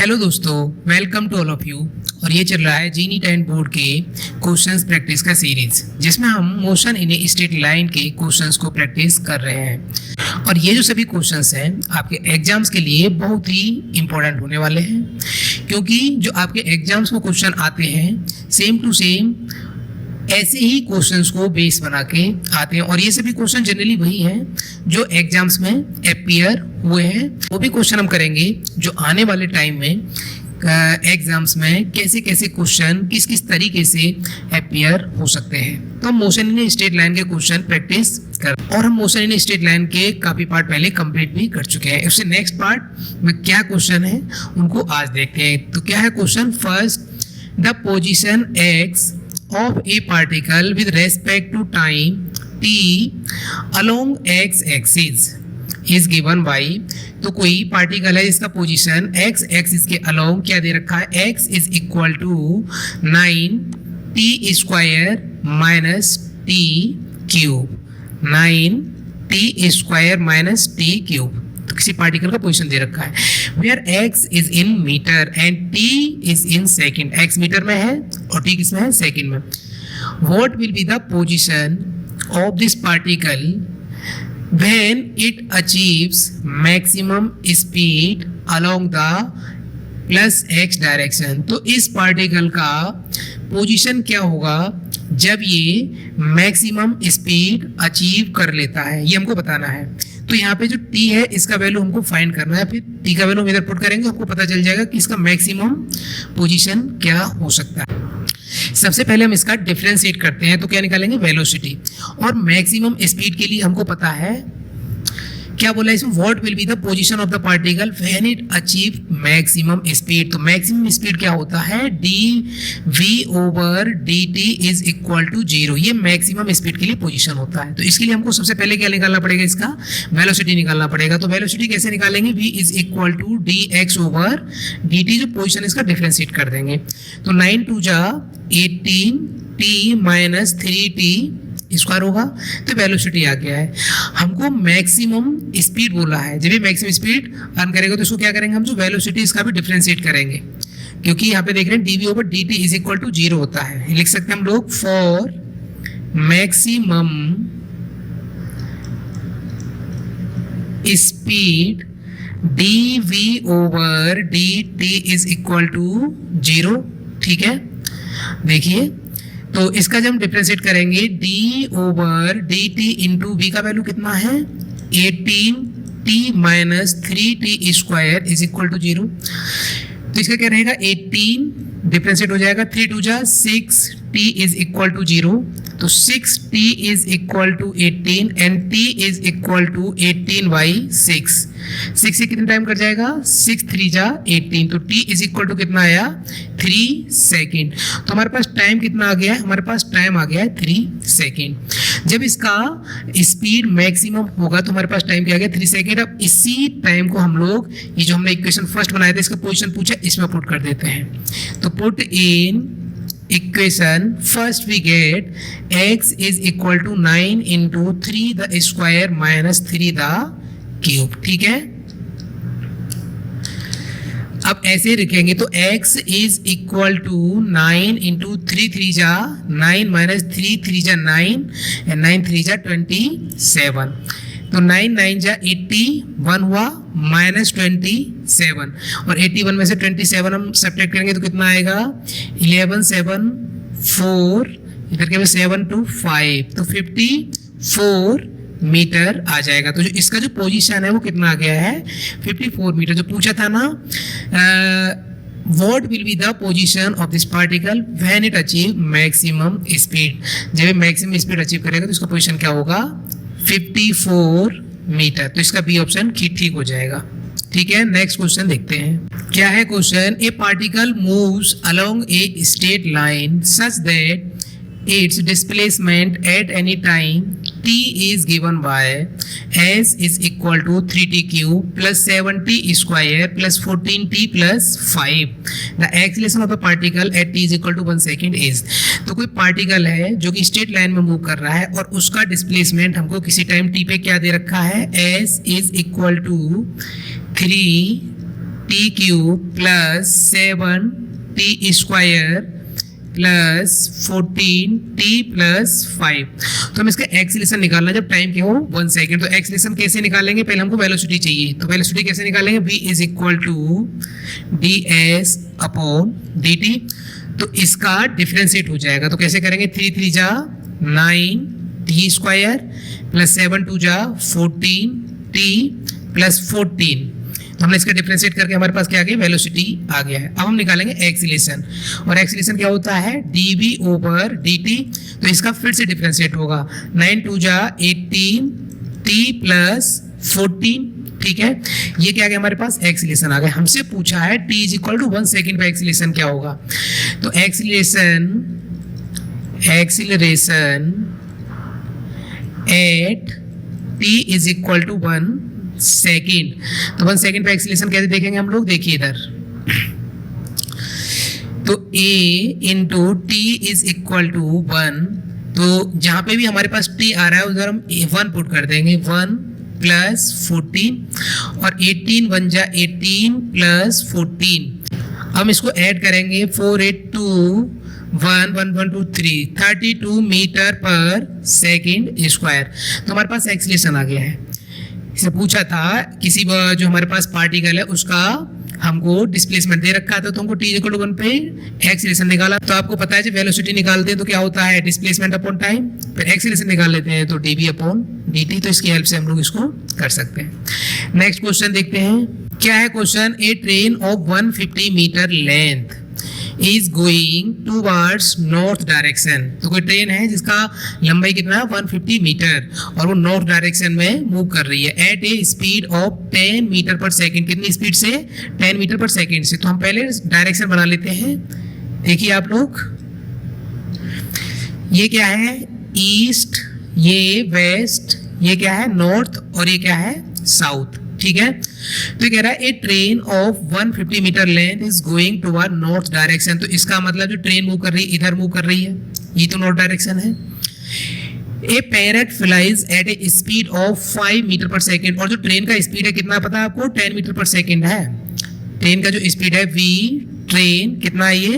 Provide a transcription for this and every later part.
Hello दोस्तों, welcome to all of you. और ये चल रहा है जी नीट एंड बोर्ड के क्वेश्चंस प्रैक्टिस का सीरीज, जिसमें हम motion in a straight line के क्वेश्चंस को प्रैक्टिस कर रहे हैं। और ये जो सभी क्वेश्चंस हैं आपके एग्जाम्स के लिए बहुत ही इंपॉर्टेंट होने वाले हैं, क्योंकि जो आपके एग्जाम्स में क्वेश्चन आते हैं सेम टू सेम ऐसे ही क्वेश्चंस को बेस बना के आते हैं। और ये सभी क्वेश्चन जनरली वही हैं जो एग्जाम्स में अपीयर हुए हैं। वो भी क्वेश्चन हम करेंगे जो आने वाले टाइम में एग्जाम्स में कैसे कैसे क्वेश्चन किस किस तरीके से अपीयर हो सकते हैं। तो हम मोशन इन स्ट्रेट लाइन के क्वेश्चन प्रैक्टिस कर, और हम मोशन इन स्ट्रेट लाइन के काफी पार्ट पहले कंप्लीट भी कर चुके हैं। उससे नेक्स्ट पार्ट में क्या क्वेश्चन है उनको आज देखते हैं। तो क्या है question? First, the position x of a particle with respect to time t along x axis is given by। तो कोई पार्टिकल है जिसका पोजीशन x एक्सिस के अलोंग क्या दे रखा है? x is equal to 9t square minus t cube, 9t square minus t cube. तो किसी पार्टिकल का पोजीशन दे रखा है where x is in metre and t is in second. x metre में है और t किस में है? सेकंड में। What will be the position of this particle when it achieves maximum speed along the plus x direction. तो इस particle का पोजीशन क्या होगा जब ये मैक्सिमम स्पीड अचीव कर लेता है, ये हमको बताना है। तो यहाँ पे जो t है इसका वैल्यू हमको फाइंड करना है, फिर t का वैल्यू हम इधर पुट करेंगे, आपको पता चल जाएगा कि इसका मैक्सिमम पोजीशन क्या हो सकता है। सबसे पहले हम इसका डिफरेंशिएट करते हैं, तो क्या निकालेंगे? वेलोसिटी। और मैक्सिमम स्पीड के लिए हमको पता है क्या बोला है इसमें? What will be the position of the particle when it achieve maximum speed. तो मैक्सिमम स्पीड क्या होता है? dv over dt is equal to 0। ये मैक्सिमम स्पीड के लिए पोजीशन होता है। तो इसके लिए हमको सबसे पहले क्या निकालना पड़ेगा? इसका वेलोसिटी निकालना पड़ेगा। तो वेलोसिटी कैसे निकालेंगे? v is equal to dx over dt, जो पोजीशन इसका डिफरेंशिएट कर देंगे। तो 9 2 जा 18 t माइनस 3t स्क्वायर होगा। तो वेलोसिटी आ गया है। हमको मैक्सिमम स्पीड बोला है, जब भी मैक्सिमम स्पीड अर्न करेगा तो इसको क्या करेंगे हम? जो वेलोसिटी इसका भी डिफरेंशिएट करेंगे, क्योंकि यहाँ पे देख रहे हैं dv over dt is equal to 0 होता है। लिख सकते हैं हम लोग for maximum speed dv over dt is equal to 0। ठीक है, देखिए तो इसका जब हम डिफरेंशिएट करेंगे d over dt into v का वैल्यू कितना है? 18t minus 3t square is equal to 0। तो इसका क्या रहेगा? 18 डिफरेंशिएट हो जाएगा, 3 2 जा 6t इज इक्वल टू 0। तो 6t is equal to 18 and t is equal to 18 by 6। 6 से कितने टाइम कट जाएगा? 6 3 जा 18। तो t इज इक्वल टू कितना आया? 3 सेकेंड। तो हमारे पास टाइम कितना आ गया है? हमारे पास टाइम आ गया है 3 सेकेंड। जब इसका स्पीड मैक्सिमम होगा तो हमारे पास टाइम क्या आ गया? 3 सेकेंड। अब इसी टाइम को हम लोग ये जो हमने इक्वेशन फर्स्ट बनाया था इसका पोजीशन पूछा, इसमें पुट कर देते हैं। तो put in equation first we get x is equal to 9 into 3 the square minus 3 the cube. ठीक है, अब ऐसे लिखेंगे तो x is equal to 9 into 3 3 जा 9 माइनस 3 3 जा 9 एंड 9 3 जा 27। तो 9 9 जा 81 हुआ माइनस 27, और 81 में से 27 हम सब्ट्रैक्ट करेंगे तो कितना आएगा? 11 7 4, इधर के 7 2 5, तो 54 मीटर आ जाएगा। तो जो इसका जो पोजीशन है वो कितना आ गया है? 54 मीटर। जो पूछा था ना what will be the position of this particle when it achieve maximum speed. जब मैक्सिमम स्पीड अचीव करेगा तो इसका पोजीशन क्या होगा? 54 मीटर। तो इसका बी ऑप्शन ठीक हो जाएगा। ठीक है, नेक्स्ट क्वेश्चन देखते हैं। क्या है question? A particle moves along A straight line such that its displacement at any time t is given by s is equal to 3t cube plus 7t square plus 14t plus 5। the acceleration of the particle at t is equal to 1 second is। तो कोई particle है जो कि straight line में move कर रहा है और उसका डिस्प्लेसमेंट हमको किसी टाइम t पे क्या दे रखा है? s is equal to 3 T cube plus 7 T square plus 14 T plus 5। तो हम इसका एक्सीलरेशन निकालना है जब टाइम क्या हो 1 सेकेंड। तो एक्सीलरेशन कैसे निकालेंगे, पहले हमको वेलोसिटी चाहिए। तो वेलोसिटी कैसे निकालेंगे, v is equal to d s upon d t. तो इसका डिफरेंशिएट हो जाएगा। तो कैसे करेंगे, 3 3 जा 9 टी स्क्वायर प्लस 7 2 जा 14 टी प्लस 14। तो हमने इसका डिफरेंशिएट करके हमारे पास क्या आ गया, वेलोसिटी आ गया है। अब हम निकालेंगे एक्सीलरेशन, और एक्सीलरेशन क्या होता है, dv ओवर dt। तो इसका फिर से डिफरेंशिएट होगा, 9 2 जा 18 t प्लस 14। ठीक है, ये क्या आ गया हमारे पास, एक्सीलरेशन आ गया। हमसे पूछा है t is equal to 1 second पे एक्सीलरेशन क्या होगा। तो acceleration at t is equal to 1 second. तो 1 सेकेंड पे एक्सीलरेशन कैसे देखेंगे हम लोग, देखिए इधर। तो a into t is equal to 1। तो जहां पे भी हमारे पास t आ रहा है उधर हम 1 पुट कर देंगे, 1 प्लस 14 और 18 1 जा 18 प्लस 14। हम इसको ऐड करेंगे, 4 8 2 1 1 1 2 3 32 मीटर पर सेकेंड स्क्वायर। तो हमारे पास एक्सीलरेशन आ गया है। इसे पूछा था किसी जो हमारे पास पार्टिकल है उसका हमको डिस्प्लेसमेंट दे रखा था, तो हमको t इक्वल टू 1 पे एक्सीलरेशन निकाला। तो आपको पता है जब वेलोसिटी निकालते हैं तो क्या होता है, डिस्प्लेसमेंट अपॉन टाइम। फिर एक्सीलरेशन निकाल लेते हैं तो dv अपॉन dt। तो इसकी हेल्प से हम लोग इसको कर सकते हैं। नेक्स्ट क्वेश्चन देखते हैं, क्या है question, a train of 150 metre length is going towards north direction. तो कोई ट्रेन है जिसका लंबाई कितना है 150 मीटर और वो नॉर्थ डायरेक्शन में मूव कर रही है at a speed of 10 metre per second. कितनी स्पीड से, 10 मीटर पर सेकेंड से। तो हम पहले डायरेक्शन बना लेते हैं। देखिए आप लोग, ये क्या है ईस्ट, ये वेस्ट, ये क्या है नॉर्थ और ये क्या है साउथ। ठीक है, तो कह रहा है a train of 150 metre length is going toward north direction. तो इसका मतलब जो ट्रेन मूव कर रही है इधर मूव कर रही है, ये तो नॉर्थ डायरेक्शन है। A parrot flies at a speed of 5 metre per second. और जो ट्रेन का स्पीड है कितना पता है आपको, 10 मीटर पर सेकेंड है। ट्रेन का जो स्पीड है v ट्रेन कितना है ये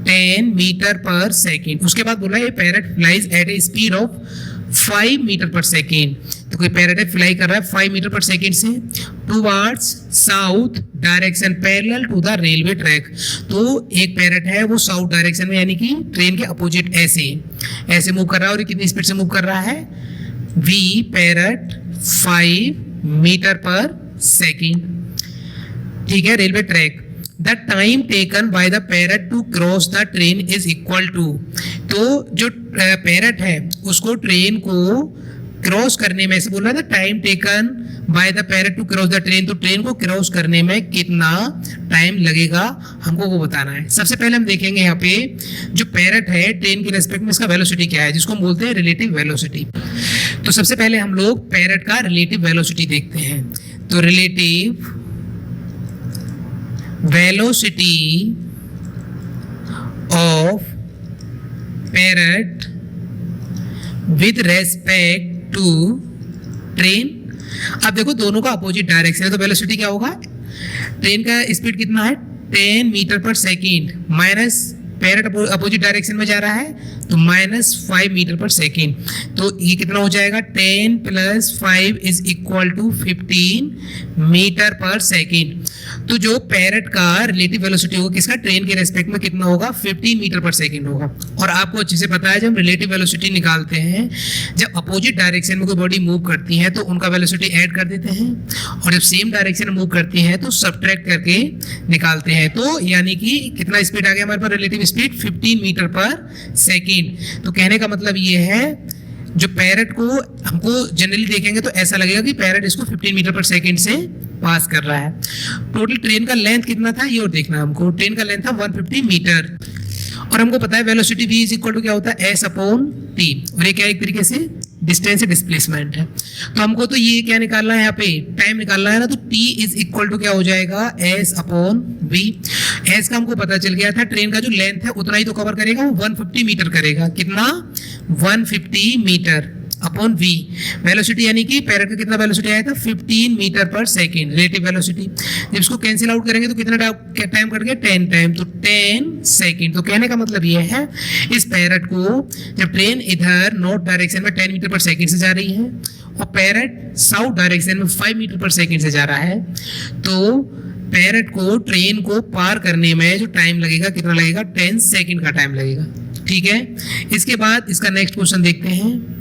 10 मीटर पर सेकेंड। उसके बाद बोला a parrot flies at a speed of 5 metre per second. तो कोई पैरेट फ्लाई कर रहा है 5 मीटर पर सेकेंड से towards south direction parallel to the railway track. तो एक पैरेट है वो साउथ डायरेक्शन में यानी कि ट्रेन के अपोजिट ऐसे मूव कर रहा है। और कितनी स्पीड से मूव कर रहा है, v parrot 5 metre per second. ठीक है, railway track. The time taken by the parrot to cross the train is equal to। तो जो पैरेट है उसको ट्रेन को क्रॉस करने में, ऐसे बोल रहा था time taken by the parrot to cross the train. तो ट्रेन को क्रॉस करने में कितना टाइम लगेगा हमको वो बताना है। सबसे पहले हम देखेंगे यहाँ पे जो पैरेट है ट्रेन के रेस्पेक्ट में इसका वेलोसिटी क्या है, जिसको हम बोलते हैं रिलेटिव वेलोसिटी। तो सबसे पहले हम लोग पैरेट का रिलेटिव वेलोसिटी देखते हैं। तो relative velocity of parrot with respect to train। अब देखो दोनों का अपोजिट डायरेक्शन है तो वेलोसिटी क्या होगा, ट्रेन का स्पीड कितना है 10 metre per second minus parrot opposite direction में जा रहा है तो -5 मीटर पर सेकेंड। तो ये कितना हो जाएगा, 10 + 5 is equal to 15 metre per second. तो जो पैरेट का रिलेटिव वेलोसिटी होगा किसका, ट्रेन के रेस्पेक्ट में कितना होगा, 15 मीटर पर सेकेंड होगा। और आपको अच्छे से पता है जब रिलेटिव वेलोसिटी निकालते हैं, जब अपोजिट डायरेक्शन में कोई बॉडी मूव करती है तो उनका वेलोसिटी ऐड कर देते हैं, और जब सेम डायरेक्शन में मूव करती है तो सब्ट्रैक्ट करके निकालते हैं। तो यानी कि कितना स्पीड आ गया हमारे पास, relative speed 15 metre per second. तो कहने का मतलब ये है जो पैरेट को हमको जनरली देखेंगे तो ऐसा लगेगा कि पैरेट इसको 15 मीटर पर सेकेंड से पास कर रहा है। टोटल ट्रेन का लेंथ कितना था ये और देखना हमको, ट्रेन का लेंथ था 150 मीटर और हमको पता है velocity v is equal to क्या होता है s/t, और ये क्या एक तरीके से डिस्टेंस डिस्प्लेसमेंट है। तो हमको तो ये क्या निकालना है, यहाँ पे टाइम निकालना है ना, तो t इज इक्वल टू क्या हो जाएगा s/v। s का हमको पता चल गया था, ट्रेन का जो लेंथ है उतना ही तो कवर करेगा, वो 150 मीटर करेगा। कितना, 150 मीटर। अपॉन v, वेलोसिटी यानी कि पैरेट का कितना वेलोसिटी आया था 15 metre per second, relative velocity. जब इसको कैंसिल आउट करेंगे तो कितना टाइम कट गया 10 टाइम, तो 10 सेकेंड। तो कहने का मतलब ये है इस पैरेट को जब ट्रेन इधर नॉर्थ डायरेक्शन में 10 मीटर पर सेकेंड से जा रही है और पैरेट साउथ डायरेक्शन में 5 मीटर पर सेकेंड से जा रहा है, तो पैरेट को ट्रेन को पार करने में जो टाइम लगेगा कितना लगेगा 10 सेकेंड का टाइम लगेगा। ठीक है, इसके बाद इसका नेक्स्ट क्वेश्चन देखते हैं।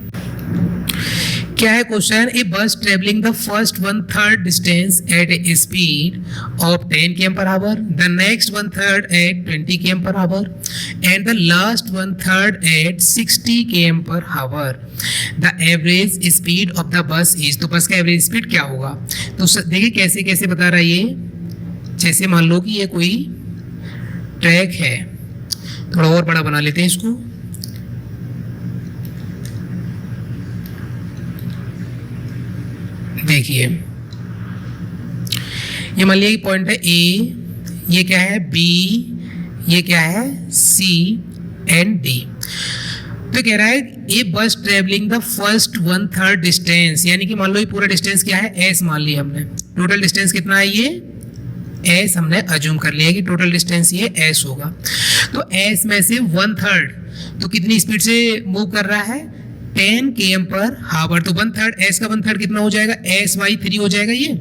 क्या है question? A bus travelling the first 1/3 distance at a speed of 10 km/h, the next 1/3 at 20 km/h and the last 1/3 at 60 km/h। The average speed of the bus is, तो बस का average speed क्या होगा? तो देखिए कैसे कैसे बता रहा है ये। जैसे मान लो कि ये कोई ट्रैक है, थोड़ा और बड़ा बना लेते हैं इसको। देखिए ये मान लिया पॉइंट है ए, ये क्या है बी, ये क्या है सी एंड डी। तो कह रहा है ए bus travelling the first 1/3 distance, यानी कि मान लो ये पूरा डिस्टेंस क्या है एस मान लिया हमने। टोटल डिस्टेंस कितना है ये एस, हमने अज्यूम कर लिया कि टोटल डिस्टेंस ये एस होगा। तो एस में से 1/3 तो कितनी स्पीड से मूव कर रहा है 10 km/h। तो 1/3 एस का 1/3 कितना हो जाएगा SY3 हो जाएगा ये,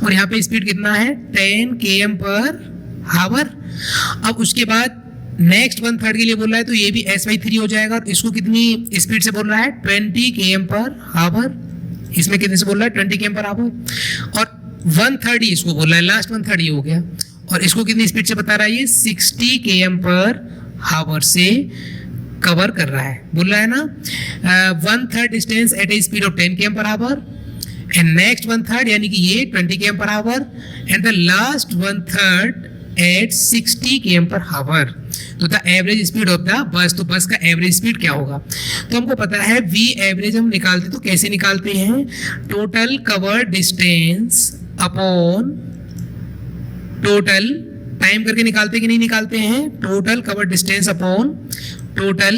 और यहाँ पे स्पीड कितना है 10 km/h। अब उसके बाद नेक्स्ट 1/3 के लिए बोल रहा है तो ये भी SY3 हो जाएगा, और इसको कितनी स्पीड से बोल रहा है 20 km/h। इसमें कितने से बोल रहा है 20 km/h, और 1/3 इसको बोल रहा है, लास्ट 1/3 ये हो गया, और इसको कितनी स्पीड से बता रहा है ये 60 km/h से कवर कर रहा है, बोल रहा है ना 1/3 distance at a speed of 10 km/h and next 1/3 यानी कि ये 20 km/h and the last 1/3 at 60 km/h। तो the average speed of the bus, तो बस का एवरेज स्पीड क्या होगा? तो हमको पता है वी एवरेज हम निकालते, तो कैसे निकालते हैं? Total cover distance upon total time करके निकालते कि नहीं निकालते हैं? Total cover distance upon total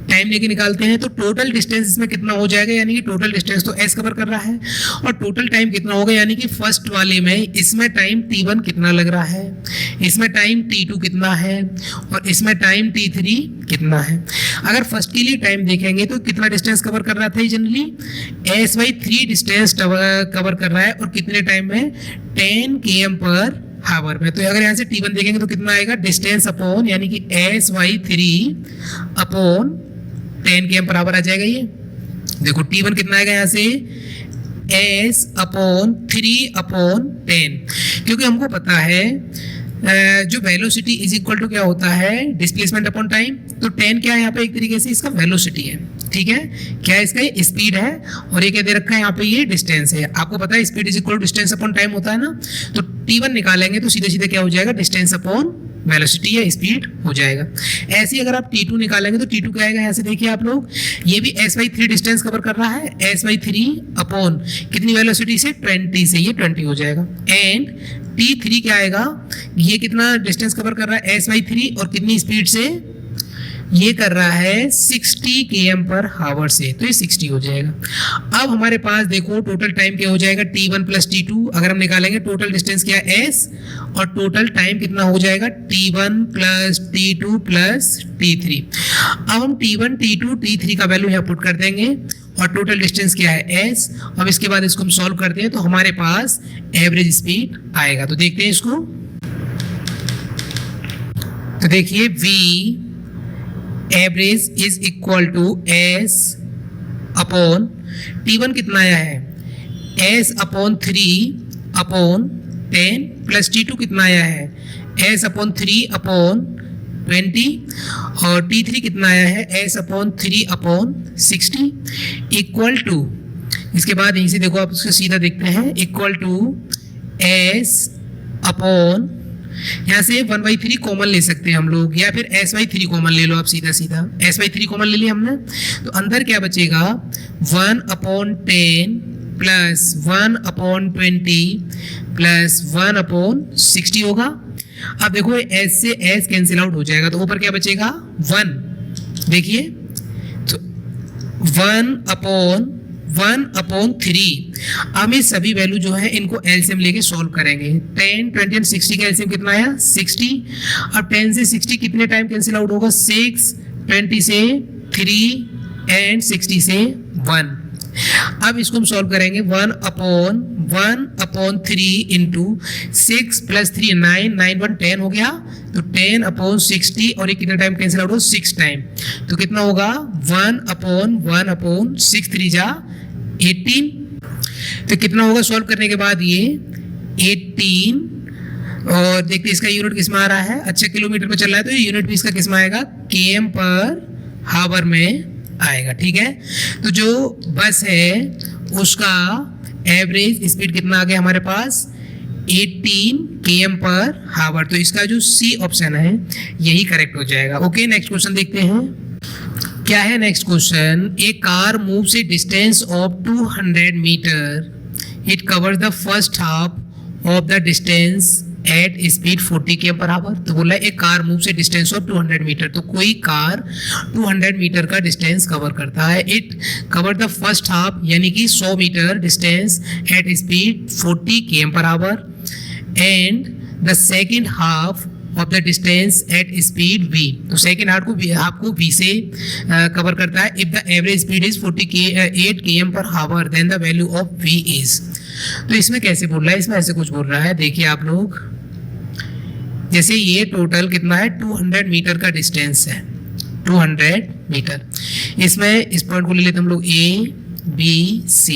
time लेके निकालते हैं। तो टोटल डिस्टेंस इसमें कितना हो जाएगा, यानी कि टोटल डिस्टेंस तो एस कवर कर रहा है, और टोटल टाइम कितना होगा, यानी कि फर्स्ट वाले में इसमें टाइम t1 कितना लग रहा है, इसमें टाइम t2 कितना है, और इसमें टाइम t3 कितना है। अगर फर्स्ट के लिए टाइम देखेंगे तो कितना डिस्टेंस कवर कर रहा था जनरली SY3 डिस्टेंस कवर कर रहा है, और कितने टाइम में 10 km/h में। तो अगर यहाँ से t1 देखेंगे तो कितना आएगा डिस्टेंस अपॉन, यानी कि SY3 अपॉन 10 km/h आ जाएगा। ये देखो t1 कितना आएगा यहाँ से S अपॉन 3 अपॉन 10, क्योंकि हमको पता है जो वेलोसिटी इज इक्वल टू क्या होता है डिस्प्लेसमेंट अपॉन टाइम। तो 10 क्या है यहाँ पे एक तरीके से इसका वेलोसिटी है, ठीक है, क्या है इसका ये स्पीड है, और ये क्या दे रखा है यहाँ पे ये डिस्टेंस है। आपको पता है speed is equal to distance upon time होता है ना, तो t1 निकालेंगे तो सीधे सीधे क्या हो जाएगा डिस्टेंस अपॉन वेलोसिटी या स्पीड हो जाएगा। ऐसे ही अगर आप t2 निकालेंगे तो t2 क्या आएगा, यहाँ से देखिए आप लोग, ये भी SY3 डिस्टेंस कवर कर रहा है, SY3 अपॉन कितनी वेलोसिटी से 20 से, ये 20 हो जाएगा, एंड t3 क्या आएगा, ये कितना डिस्टेंस कवर कर रहा है SY3 और कितनी स्पीड से, ये कर रहा है 60 km/h से, तो ये 60 हो जाएगा। अब हमारे पास देखो टोटल टाइम क्या हो जाएगा t1 प्लस t2, अगर हम निकालेंगे टोटल डिस्टेंस क्या है s, और टोटल टाइम कितना हो जाएगा t1 plus t2 plus t3। अब हम t1 t2 t3 का वैल्यू यहाँ पुट कर देंगे, और टोटल डिस्टेंस क्या है s। अब इसके बाद इसको हम सॉल्व करते हैं तो हमारे पास एवरेज स्पीड आएगा। तो देखते हैं इसको, तो देखिए v average is equal to s upon t1 कितना आया है s upon 3 upon 10 plus t2 कितना आया है s अपॉन 3 अपॉन 20, और t3 कितना आया है s upon 3 upon 60 equal to, इसके बाद यहीं से देखो आप उसको सीधा देखते हैं, इक्वल टू s अपॉन, यहाँ से 1/3 कॉमन ले सकते हैं हम लोग, या फिर SY3 कॉमन ले लो आप, सीधा सीधा SY3 कॉमन ले लिया हमने, तो अंदर क्या बचेगा 1/10 प्लस 1/20 प्लस 1/60 होगा। अब देखो S से S कैंसिल आउट हो जाएगा, तो ऊपर क्या बचेगा 1, देखिए तो 1/3। हम इस सभी वैल्यू जो है इनको एलसीएम लेके सॉल्व करेंगे। 10, 20 और 60 का एलसीएम कितना आया? 60। अब 10 से 60 कितने टाइम कैंसिल आउट होगा? 6, 20 से 3 एंड 60 से 1। अब इसको हम सॉल्व करेंगे। 1/3 इंटू 6 + 3 9, 9 1 10 हो गया, तो 10/60 और ये कितना टाइम कैंसिल आउट हो? 6 टाइम। तो कितना होगा? 1/6 3 जा 18। तो कितना होगा सॉल्व करने के बाद? ये 18। और देखते इसका यूनिट किस में आ रहा है? अच्छा, किलोमीटर में चल रहा है तो ये यूनिट भी इसका किस में आएगा? km/h में आएगा। ठीक है, तो जो बस है उसका एवरेज स्पीड कितना आ गया हमारे पास? 18 km/h। तो इसका जो सी ऑप्शन है यही करेक्ट हो जाएगा। ओके, नेक्स्ट क्वेश्चन देखते हैं। क्या है next question? A car moves a distance of 200 metre, it covers the first half of the distance at speed 40 km/h। तो बोला एक कार मूव से डिस्टेंस ऑफ 200 मीटर, तो कोई कार 200 मीटर का डिस्टेंस कवर करता है। It cover the first half यानी कि 100 metre distance at speed 40 km/h and the second half of the distance at speed v। तो सेकेंड हाफ को v से कवर करता है। If the average speed is 48 km/h then the value of v is. तो इसमें कैसे बोल रहा है? इसमें ऐसे कुछ बोल रहा है, देखिए आप लोग। जैसे ये टोटल कितना है? 200 मीटर का डिस्टेंस है, 200 मीटर। इसमें इस पॉइंट को ले लेते हम लोग A, B, C।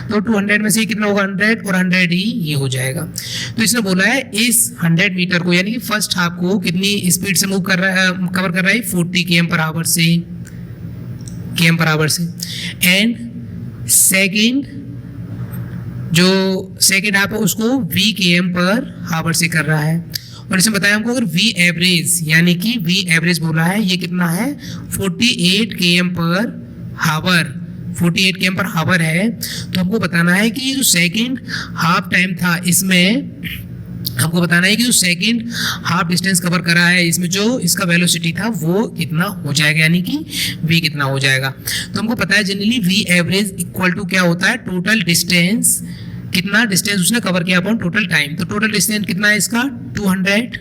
तो 200 में से कितना होगा? 100 और 100 ही ये हो जाएगा। तो इसने बोला है इस 100 मीटर को यानी कि फर्स्ट हाफ को कितनी स्पीड से मूव कर रहा है, कवर कर रहा है? 40 km/h से। एंड जो सेकेंड हाफ है उसको v km/h से कर रहा है। और इसमें बताया हमको अगर v एवरेज यानी कि v एवरेज बोला है ये कितना है? 48 km/h है। तो हमको बताना है कि जो सेकेंड हाफ टाइम था इसमें हमको बताना है कि जो सेकेंड हाफ डिस्टेंस कवर करा है इसमें जो इसका वेलोसिटी था वो कितना हो जाएगा, यानी कि v कितना हो जाएगा। तो हमको पता है generally v average equal to क्या होता है? टोटल डिस्टेंस, कितना डिस्टेंस उसने कवर किया अपॉन टोटल टाइम। तो टोटल डिस्टेंस कितना है इसका? 200।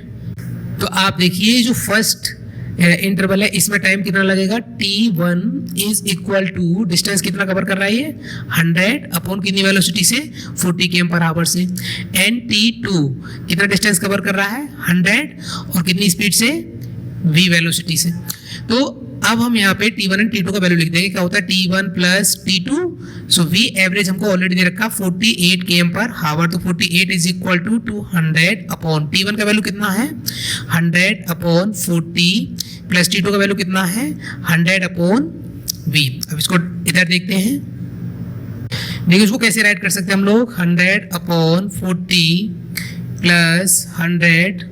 तो आप देखिए जो फर्स्ट इंटरवल है इसमें टाइम कितना लगेगा? t1 is equal to distance कितना कवर कर रहा है ये? 100 अपॉन कितनी वेलोसिटी से? 40 km/h से। एंड t2 कितना डिस्टेंस कवर कर रहा है? 100 और कितनी स्पीड से? v वेलोसिटी से। तो अब हम यहाँ पे t1 एंड t2 का वैल्यू लिख देंगे। क्या होता है? t1 plus t2। सो v एवरेज हमको ऑलरेडी दे रखा 48 km/h। तो 48 is equal to 200 upon t1 का वैल्यू कितना है? 100 अपॉन 40 प्लस t2 का वैल्यू कितना है? 100 अपॉन v। अब इसको इधर देखते हैं। देखिए इसको कैसे राइट कर सकते हैं हम लोग? 100 upon 40 plus 100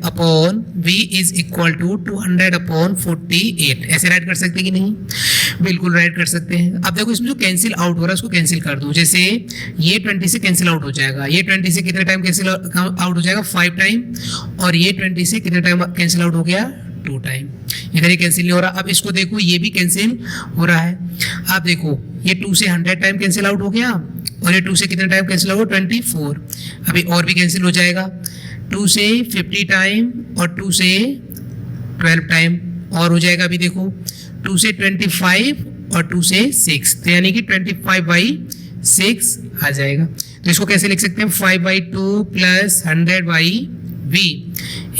upon v is equal to 200 upon 48। ऐसे राइट कर सकते हैं कि नहीं? बिल्कुल राइट कर सकते हैं। अब देखो इसमें जो कैंसिल आउट हो रहा है उसको कैंसिल कर दो। जैसे ये 20 से कैंसिल आउट हो जाएगा, ये 20 से कितने टाइम कैंसिल आउट हो जाएगा? 5 टाइम। और ये 20 से कितने टाइम कैंसिल आउट हो गया? 2 टाइम। इधर ये कैंसिल नहीं हो रहा। अब इसको देखो ये भी कैंसिल हो रहा है। आप देखो ये 2 से 100 टाइम कैंसिल आउट हो गया और ये 2 से कितने टाइम कैंसिल आउट? 24। अभी और भी कैंसिल हो जाएगा। 2 से 50 टाइम और 2 से 12 टाइम और हो जाएगा। अभी देखो 2 से 25 और 2 से 6, तो यानी कि 25/6 आ जाएगा। तो इसको कैसे लिख सकते हैं? 5/2 plus 100/v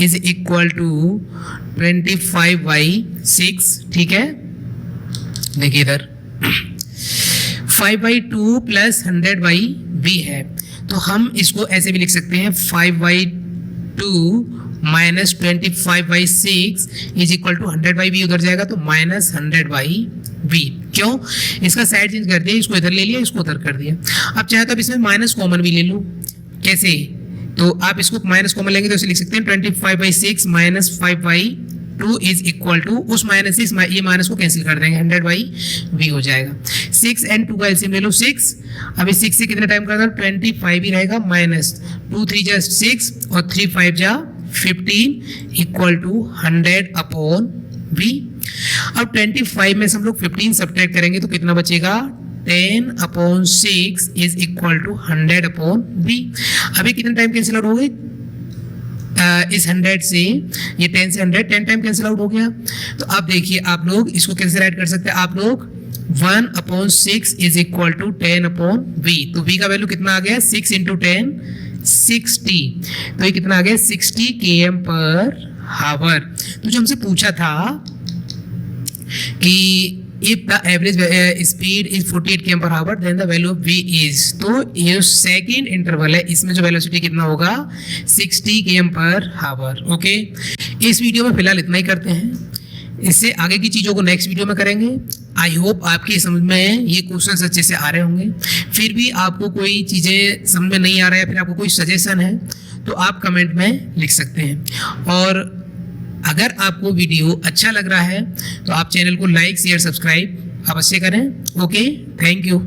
is equal to 25/6। ठीक है, देखिए इधर 5/2 प्लस 100/v है, तो हम इसको ऐसे भी लिख सकते हैं 5/2 minus 25/6 is equal to 100/v उधर जाएगा तो माइनस 100/v। क्यों? इसका साइड चेंज कर दिया, इसको इधर ले लिया, इसको उधर कर दिया। अब चाहे तो अब इसमें माइनस कॉमन भी ले लो। कैसे? तो आप इसको माइनस कॉमन लेंगे तो इसे लिख सकते हैं 25/6 माइनस 5/2 इज इक्वल टू, उस माइनस से ये माइनस को कैंसिल कर देंगे, 100/v हो जाएगा। 6 एंड 2 का एलसीएम ले लो 6। अभी 6 से कितने टाइम करना? 25 ही रहेगा, माइनस 2 3 जा 6 और 3 5 जा 15 इक्वल टू 100/v। अब 25 में से हम लोग 15 सब्ट्रैक्ट करेंगे तो कितना बचेगा, 10/6 इज इक्वल टू 100/b। अभी कितने टाइम कैंसिल आउट हो गए, इस 100 से ये 10 से 100 10 टाइम कैंसिल आउट हो गया। तो अब देखिए आप लोग इसको कैसे राइट कर सकते हैं, आप लोग 1/6 इज इक्वल टू 10/v। तो v का वैल्यू कितना आ गया, 6 × 10 60। तो ये कितना आ गया, 60 km/h। तो जो हमसे पूछा था कि if the average speed is 48 km/h then the value of v is, तो ये सेकेंड इंटरवल है, इसमें जो वेलोसिटी कितना होगा 60 km/h। ओके, इस वीडियो में फिलहाल इतना ही करते हैं, इससे आगे की चीज़ों को नेक्स्ट वीडियो में करेंगे। आई होप आपकी समझ में ये क्वेश्चन अच्छे से आ रहे होंगे। फिर भी आपको कोई चीज़ें समझ में नहीं आ रहा है, फिर आपको कोई सजेशन है तो आप कमेंट में लिख सकते हैं। और अगर आपको वीडियो अच्छा लग रहा है तो आप चैनल को लाइक शेयर सब्सक्राइब अवश्य करें। Okay, thank you.